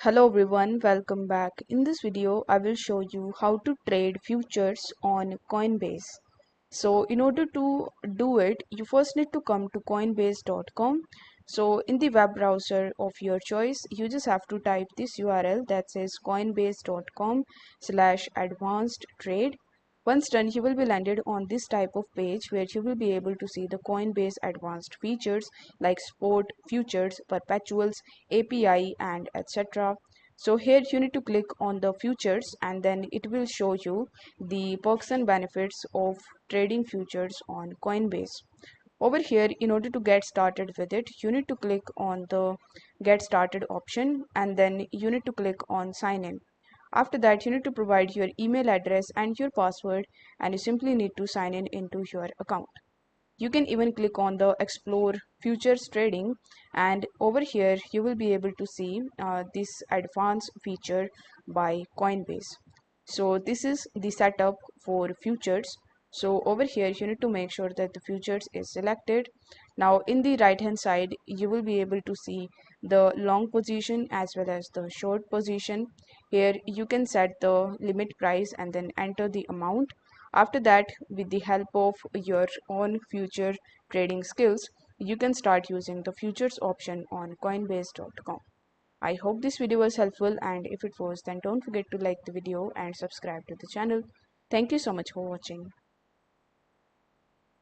Hello everyone, welcome back. In this video, I will show you how to trade futures on Coinbase. So in order to do it, you first need to come to coinbase.com. So in the web browser of your choice, you just have to type this URL that says coinbase.com/advanced trade. Once done, you will be landed on this type of page where you will be able to see the Coinbase advanced features like spot, futures, perpetuals, API and etc. So here you need to click on the futures and then it will show you the perks and benefits of trading futures on Coinbase. Over here, in order to get started with it, you need to click on the get started option and then you need to click on sign in. After that, you need to provide your email address and your password, and you simply need to sign in into your account. You can even click on the explore futures trading, and over here you will be able to see this advanced feature by Coinbase. So this is the setup for futures. So over here you need to make sure that the futures is selected. Now in the right hand side you will be able to see the long position as well as the short position. Here you can set the limit price and then enter the amount. After that, with the help of your own future trading skills, you can start using the futures option on coinbase.com. I hope this video was helpful, and if it was, then don't forget to like the video and subscribe to the channel. Thank you so much for watching.